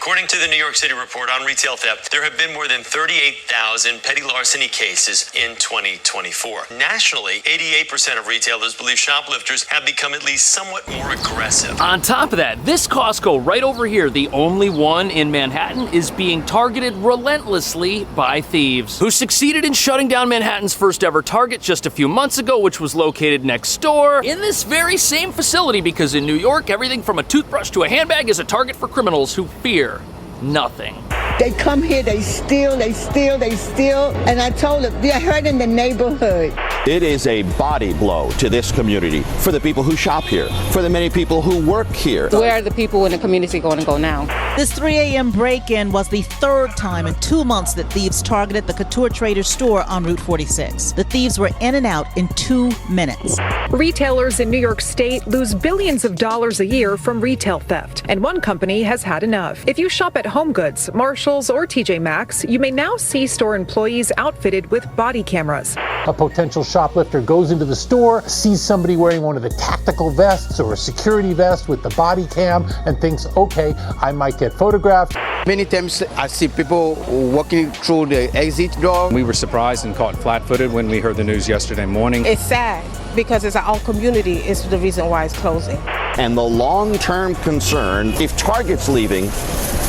According to the New York City report on retail theft, there have been more than 38,000 petty larceny cases in 2024. Nationally, 88% of retailers believe shoplifters have become at least somewhat more aggressive. On top of that, this Costco right over here, the only one in Manhattan, is being targeted relentlessly by thieves, who succeeded in shutting down Manhattan's first ever Target just a few months ago, which was located next door in this very same facility, because in New York, everything from a toothbrush to a handbag is a target for criminals who fear nothing. They come here, they steal, and I told them they're hurting the neighborhood. It is a body blow to this community, for the people who shop here, for the many people who work here. Where are the people in the community going to go now? This 3 a.m. break-in was the third time in 2 months that thieves targeted the Couture Trader store on Route 46. The thieves were in and out in 2 minutes. Retailers in New York State lose billions of dollars a year from retail theft, and one company has had enough. If you shop at HomeGoods, Marshalls, or TJ Maxx, you may now see store employees outfitted with body cameras. A potential shoplifter goes into the store, sees somebody wearing one of the tactical vests or a security vest with the body cam, and thinks, okay, I might get photographed. Many times I see people walking through the exit door. We were surprised and caught flat-footed when we heard the news yesterday morning. It's sad because it's our own community is the reason why it's closing. And the long-term concern, if Target's leaving,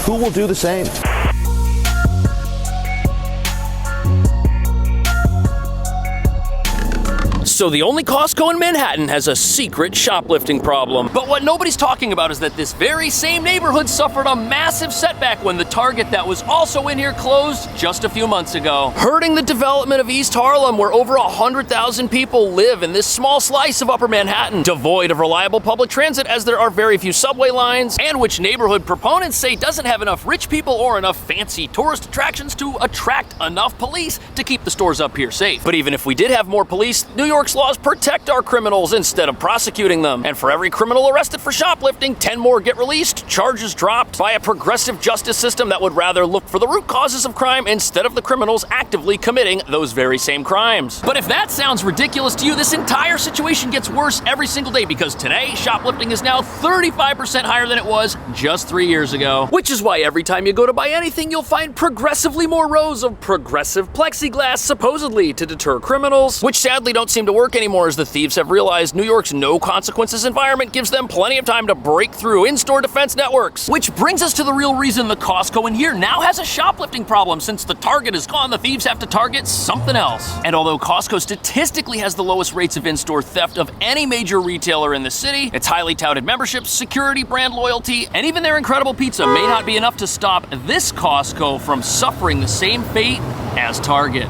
who will do the same? So the only Costco in Manhattan has a secret shoplifting problem. But what nobody's talking about is that this very same neighborhood suffered a massive setback when the Target that was also in here closed just a few months ago, hurting the development of East Harlem, where over 100,000 people live in this small slice of Upper Manhattan, devoid of reliable public transit as there are very few subway lines, and which neighborhood proponents say doesn't have enough rich people or enough fancy tourist attractions to attract enough police to keep the stores up here safe. But even if we did have more police, New York's laws protect our criminals instead of prosecuting them. And for every criminal arrested for shoplifting, 10 more get released, charges dropped by a progressive justice system that would rather look for the root causes of crime instead of the criminals actively committing those very same crimes. But if that sounds ridiculous to you, this entire situation gets worse every single day, because today, shoplifting is now 35% higher than it was just 3 years ago. Which is why every time you go to buy anything, you'll find progressively more rows of progressive plexiglass, supposedly to deter criminals, which sadly don't seem to work anymore, as the thieves have realized New York's no consequences environment gives them plenty of time to break through in-store defense networks. Which brings us to the real reason the Costco in here now has a shoplifting problem. Since the Target is gone, the thieves have to target something else. And although Costco statistically has the lowest rates of in-store theft of any major retailer in the city, its highly touted memberships, security, brand loyalty, and even their incredible pizza may not be enough to stop this Costco from suffering the same fate as Target.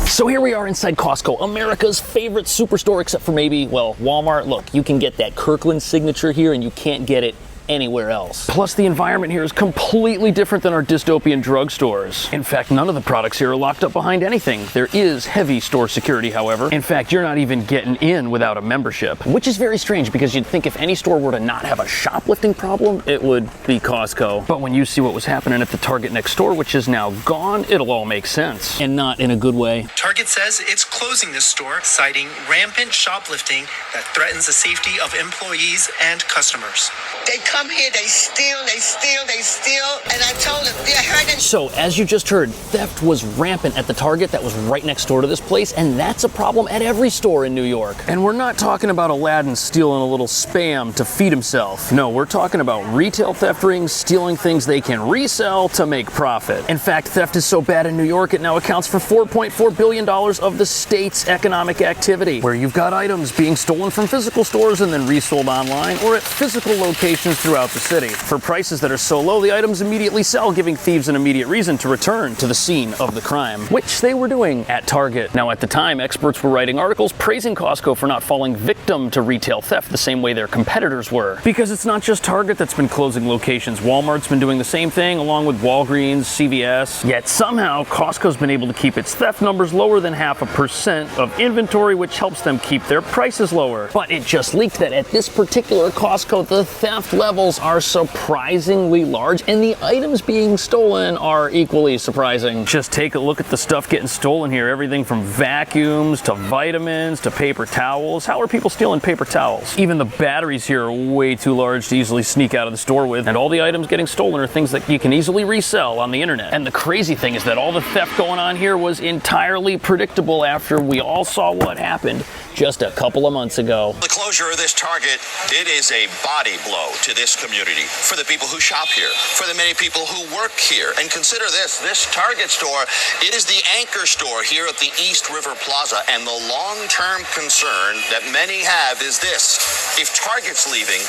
So here we are inside Costco, America's favorite superstore, except for maybe, well, Walmart. Look, you can get that Kirkland signature here and you can't get it anywhere else. Plus, the environment here is completely different than our dystopian drugstores. In fact, none of the products here are locked up behind anything. There is heavy store security, however. In fact, you're not even getting in without a membership, which is very strange, because you'd think if any store were to not have a shoplifting problem, it would be Costco. But when you see what was happening at the Target next door, which is now gone, it'll all make sense. And not in a good way. Target says it's closing this store, citing rampant shoplifting that threatens the safety of employees and customers. They come here, they steal, and I told them they're hurting. So, as you just heard, theft was rampant at the Target that was right next door to this place, and that's a problem at every store in New York. And we're not talking about Aladdin stealing a little Spam to feed himself. No, we're talking about retail theft rings stealing things they can resell to make profit. In fact, theft is so bad in New York, it now accounts for $4.4 billion of the state's economic activity, where you've got items being stolen from physical stores and then resold online or at physical locations throughout the city for prices that are so low the items immediately sell, giving thieves an immediate reason to return to the scene of the crime, which they were doing at Target. Now, at the time, experts were writing articles praising Costco for not falling victim to retail theft the same way their competitors were, because it's not just Target that's been closing locations. Walmart's been doing the same thing, along with Walgreens, CVS. Yet somehow Costco's been able to keep its theft numbers lower than 0.5% of inventory, which helps them keep their prices lower. But it just leaked that at this particular Costco, the theft level levels are surprisingly large, and the items being stolen are equally surprising. Just take a look at the stuff getting stolen here. Everything from vacuums to vitamins to paper towels. How are people stealing paper towels? Even the batteries here are way too large to easily sneak out of the store with, and all the items getting stolen are things that you can easily resell on the internet. And the crazy thing is that all the theft going on here was entirely predictable after we all saw what happened just a couple of months ago. The closure of this Target, it is a body blow to this community, for the people who shop here, for the many people who work here. And consider this Target store, it is the anchor store here at the East River Plaza, and the long-term concern that many have is this: if Target's leaving,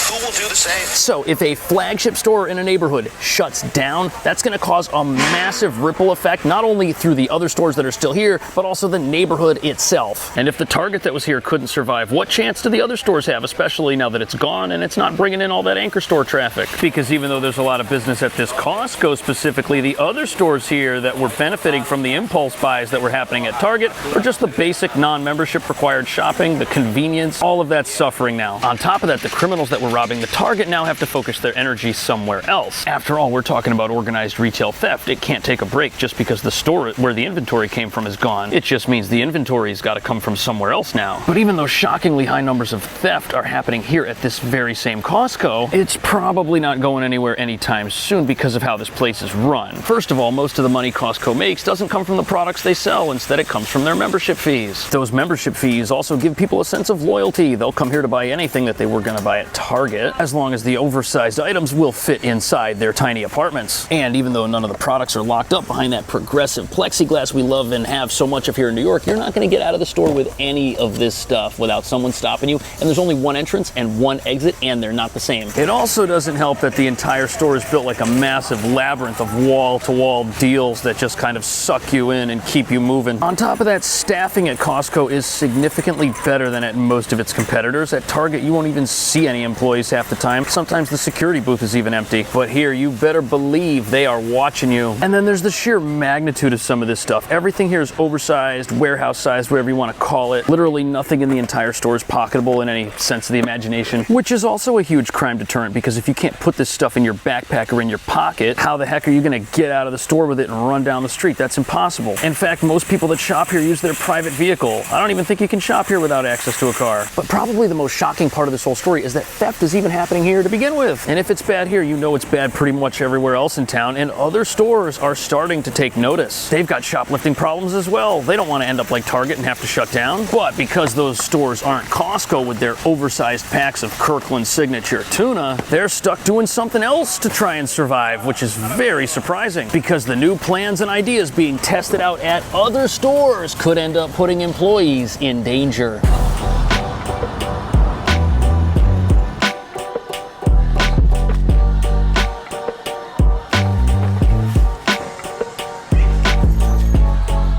who will do the same? So if a flagship store in a neighborhood shuts down, that's going to cause a massive ripple effect, not only through the other stores that are still here, but also the neighborhood itself. And if the Target that was here couldn't survive, what chance do the other stores have, especially now that it's gone and it's not bringing in all that anchor store traffic? Because even though there's a lot of business at this Costco specifically, the other stores here that were benefiting from the impulse buys that were happening at Target, or just the basic non-membership required shopping, the convenience, all of that's suffering now. On top of that, the criminals that were robbing the Target now have to focus their energy somewhere else. After all, we're talking about organized retail theft. It can't take a break just because the store where the inventory came from is gone. It just means the inventory's got to come from somewhere else now. But even though shockingly high numbers of theft are happening here at this very same Costco, it's probably not going anywhere anytime soon because of how this place is run. First of all, most of the money Costco makes doesn't come from the products they sell. Instead, it comes from their membership fees. Those membership fees also give people a sense of loyalty. They'll come here to buy anything that they were going to buy at Target, as long as the oversized items will fit inside their tiny apartments. And even though none of the products are locked up behind that progressive plexiglass we love and have so much of here in New York, you're not going to get out of the store with any of this stuff without someone stopping you. And there's only one entrance and one exit, and they're not the same. It also doesn't help that the entire store is built like a massive labyrinth of wall-to-wall deals that just kind of suck you in and keep you moving. On top of that, staffing at Costco is significantly better than at most of its competitors. At Target, you won't even see any employees half the time. Sometimes the security booth is even empty. But here, you better believe they are watching you. And then there's the sheer magnitude of some of this stuff. Everything here is oversized, warehouse-sized, whatever you want to call it. Literally nothing in the entire store is pocketable in any sense of the imagination, which is also a huge crime deterrent, because if you can't put this stuff in your backpack or in your pocket, how the heck are you going to get out of the store with it and run down the street? That's impossible. In fact, most people that shop here use their private vehicle. I don't even think you can shop here without access to a car. But probably the most shocking part of this whole story is that theft is even happening here to begin with. And if it's bad here, you know it's bad pretty much everywhere else in town, and other stores are starting to take notice. They've got shoplifting problems as well. They don't want to end up like Target and have to shut down. But because those stores aren't Costco with their oversized packs of Kirkland signature tuna, they're stuck doing something else to try and survive, which is very surprising, because the new plans and ideas being tested out at other stores could end up putting employees in danger.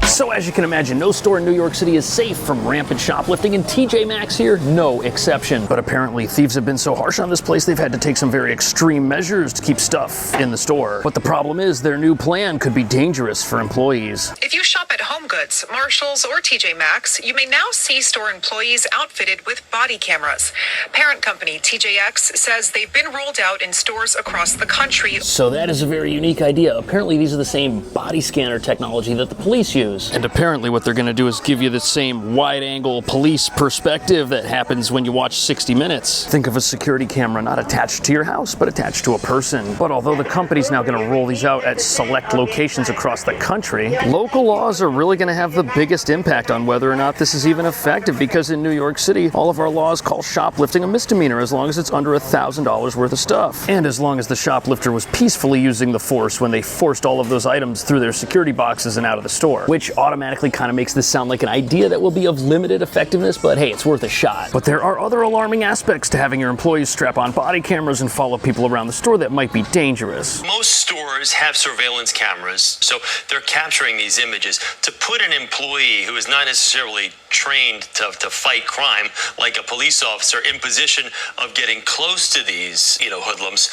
So as you can imagine, no store in New York City is safe from rampant shoplifting, and TJ Maxx here, no exception. But apparently thieves have been so harsh on this place, they've had to take some very extreme measures to keep stuff in the store. But the problem is their new plan could be dangerous for employees. If you shop at HomeGoods, Marshalls, or TJ Maxx, you may now see store employees outfitted with body cameras. Parent company TJX says they've been rolled out in stores across the country. So that is a very unique idea. Apparently these are the same body scanner technology that the police use. And apparently what they're going to do is give you the same wide-angle police perspective that happens when you watch 60 Minutes. Think of a security camera not attached to your house, but attached to a person. But although the company's now going to roll these out at select locations across the country, local laws are really going to have the biggest impact on whether or not this is even effective, because in New York City, all of our laws call shoplifting a misdemeanor as long as it's under $1,000 worth of stuff. And as long as the shoplifter was peacefully using the force when they forced all of those items through their security boxes and out of the store, which automatically kind of makes this sound like an idea that will be of limited effectiveness, but hey, it's worth a shot. But there are other alarming aspects to having your employees strap on body cameras and follow people around the store that might be dangerous. Most stores have surveillance cameras, so they're capturing these images. To put an employee who is not necessarily trained to fight crime, like a police officer, in position of getting close to these, hoodlums,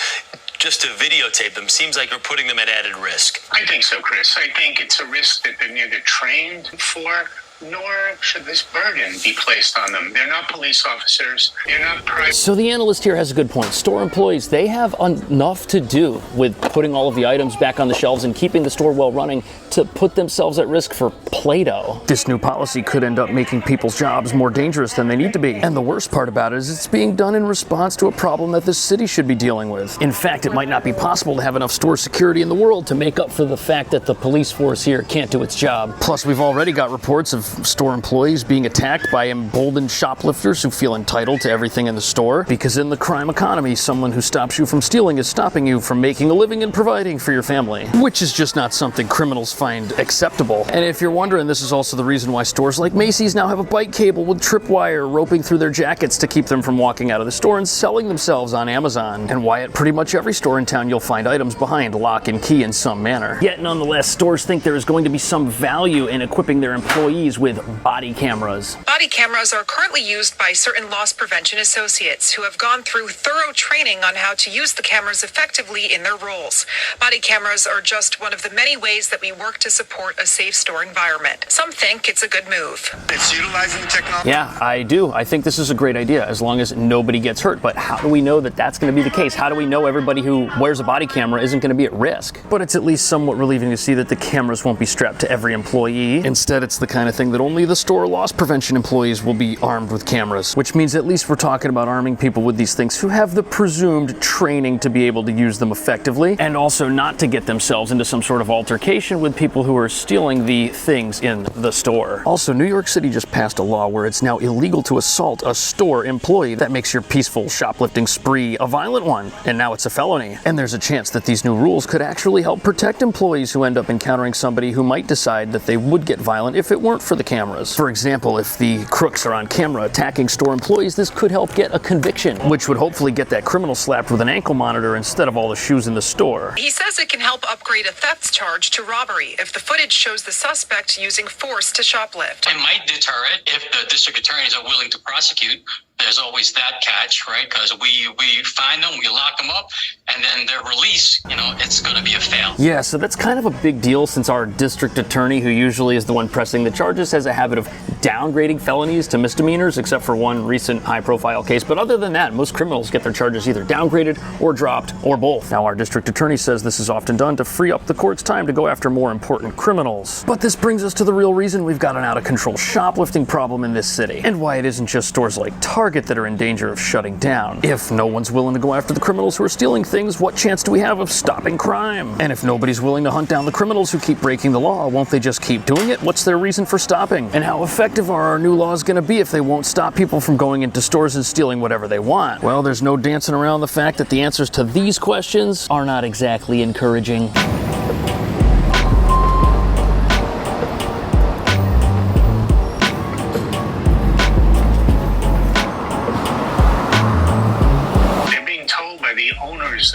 just to videotape them, seems like we're putting them at added risk. I think so, Chris. I think it's a risk that they're neither trained for nor should this burden be placed on them. They're not police officers. They're not private. So the analyst here has a good point. Store employees, they have enough to do with putting all of the items back on the shelves and keeping the store well running to put themselves at risk for Play-Doh. This new policy could end up making people's jobs more dangerous than they need to be. And the worst part about it is it's being done in response to a problem that this city should be dealing with. In fact, it might not be possible to have enough store security in the world to make up for the fact that the police force here can't do its job. Plus, we've already got reports of store employees being attacked by emboldened shoplifters who feel entitled to everything in the store, because in the crime economy, someone who stops you from stealing is stopping you from making a living and providing for your family, which is just not something criminals find acceptable. And if you're wondering, this is also the reason why stores like Macy's now have a bike cable with tripwire roping through their jackets to keep them from walking out of the store and selling themselves on Amazon, and why at pretty much every store in town you'll find items behind lock and key in some manner. Yet nonetheless, stores think there is going to be some value in equipping their employees with body cameras. Body cameras are currently used by certain loss prevention associates who have gone through thorough training on how to use the cameras effectively in their roles. Body cameras are just one of the many ways that we work to support a safe store environment. Some think it's a good move. It's utilizing the technology. Yeah, I do. I think this is a great idea as long as nobody gets hurt. But how do we know that that's going to be the case? How do we know everybody who wears a body camera isn't going to be at risk? But it's at least somewhat relieving to see that the cameras won't be strapped to every employee. Instead, it's the kind of thing that only the store loss prevention employees will be armed with cameras, which means at least we're talking about arming people with these things who have the presumed training to be able to use them effectively, and also not to get themselves into some sort of altercation with people who are stealing the things in the store. Also, New York City just passed a law where it's now illegal to assault a store employee. That makes your peaceful shoplifting spree a violent one, and now it's a felony. And there's a chance that these new rules could actually help protect employees who end up encountering somebody who might decide that they would get violent if it weren't for the cameras. For example, if the crooks are on camera attacking store employees, this could help get a conviction, which would hopefully get that criminal slapped with an ankle monitor instead of all the shoes in the store. He says it can help upgrade a theft charge to robbery if the footage shows the suspect using force to shoplift. It might deter it if the district attorneys are willing to prosecute. There's always that catch, right? Because we find them, we lock them up, and then their release, it's going to be a fail. Yeah, so that's kind of a big deal since our district attorney, who usually is the one pressing the charges, has a habit of downgrading felonies to misdemeanors, except for one recent high-profile case. But other than that, most criminals get their charges either downgraded or dropped, or both. Now, our district attorney says this is often done to free up the court's time to go after more important criminals. But this brings us to the real reason we've got an out-of-control shoplifting problem in this city, and why it isn't just stores like Target that are in danger of shutting down. If no one's willing to go after the criminals who are stealing things, what chance do we have of stopping crime? And if nobody's willing to hunt down the criminals who keep breaking the law, won't they just keep doing it? What's their reason for stopping? And how effective are our new laws going to be if they won't stop people from going into stores and stealing whatever they want? Well, there's no dancing around the fact that the answers to these questions are not exactly encouraging.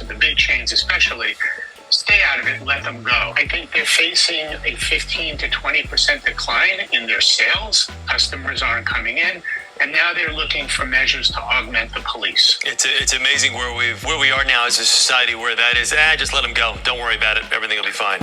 Of the big chains especially, stay out of it, let them go. I think they're facing a 15 to 20% decline in their sales. Customers aren't coming in, and now they're looking for measures to augment the police. It's amazing where we are now as a society where that is, just let them go. Don't worry about it. Everything will be fine.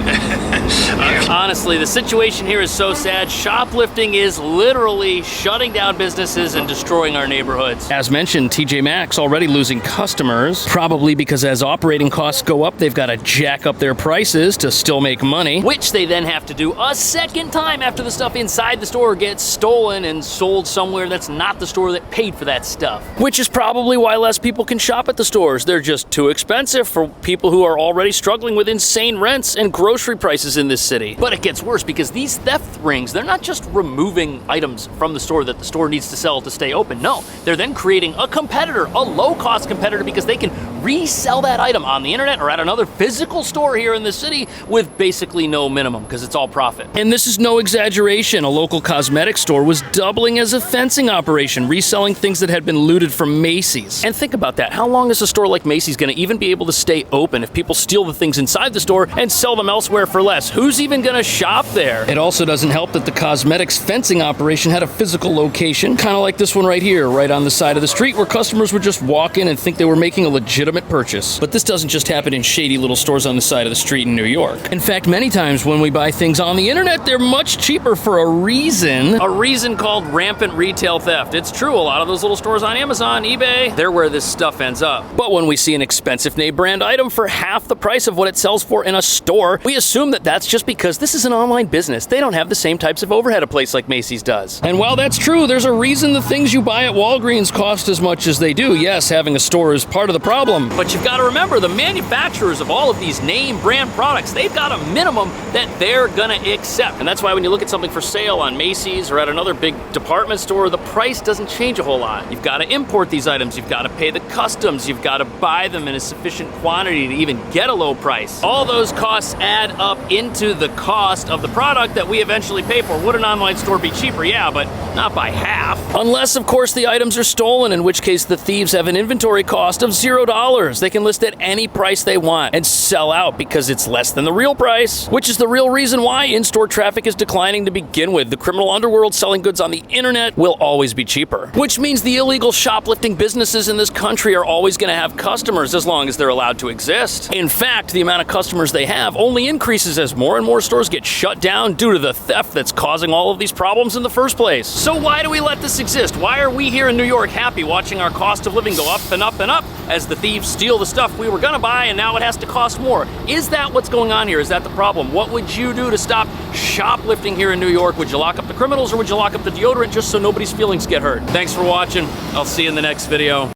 Honestly, the situation here is so sad. Shoplifting is literally shutting down businesses and destroying our neighborhoods. As mentioned, TJ Maxx already losing customers, probably because as operating costs go up, they've got to jack up their prices to still make money, which they then have to do a second time after the stuff inside the store gets stolen and sold somewhere that's not the store that paid for that stuff. Which is probably why less people can shop at the stores. They're just too expensive for people who are already struggling with insane rents and grocery prices in this city. But it gets worse because these theft rings, they're not just removing items from the store that the store needs to sell to stay open. No, they're then creating a competitor, a low-cost competitor, because they can resell that item on the internet or at another physical store here in the city with basically no minimum because it's all profit. And this is no exaggeration. A local cosmetic store was doubling as a fencing operation, reselling things that had been looted from Macy's. And think about that. How long is a store like Macy's going to even be able to stay open if people steal the things inside the store and sell them elsewhere for less? Who's even going to shop there? It also doesn't help that the cosmetics fencing operation had a physical location, kind of like this one right here, right on the side of the street, where customers would just walk in and think they were making a legitimate legitimate purchase. But this doesn't just happen in shady little stores on the side of the street in New York. In fact, many times when we buy things on the internet, they're much cheaper for a reason. A reason called rampant retail theft. It's true, a lot of those little stores on Amazon, eBay, they're where this stuff ends up. But when we see an expensive name brand item for half the price of what it sells for in a store, we assume that that's just because this is an online business. They don't have the same types of overhead a place like Macy's does. And while that's true, there's a reason the things you buy at Walgreens cost as much as they do. Yes, having a store is part of the problem. But you've got to remember, the manufacturers of all of these name brand products, they've got a minimum that they're gonna accept. And that's why when you look at something for sale on Macy's or at another big department store, the price doesn't change a whole lot. You've got to import these items, you've got to pay the customs, you've got to buy them in a sufficient quantity to even get a low price. All those costs add up into the cost of the product that we eventually pay for. Would an online store be cheaper? Yeah, but not by half. Unless, of course, the items are stolen, in which case the thieves have an inventory cost of $0. They can list at any price they want and sell out because it's less than the real price, which is the real reason why in-store traffic is declining to begin with. The criminal underworld selling goods on the internet will always be cheaper, which means the illegal shoplifting businesses in this country are always going to have customers as long as they're allowed to exist. In fact, the amount of customers they have only increases as more and more stores get shut down due to the theft that's causing all of these problems in the first place. So why do we let this exist? Why are we here in New York happy watching our cost of living go up and up and up as the thieves steal the stuff we were gonna buy and now it has to cost more? Is that what's going on here? Is that the problem? What would you do to stop shoplifting here in New York? Would you lock up the criminals or would you lock up the deodorant just so nobody's feelings get hurt? Thanks for watching. I'll see you in the next video.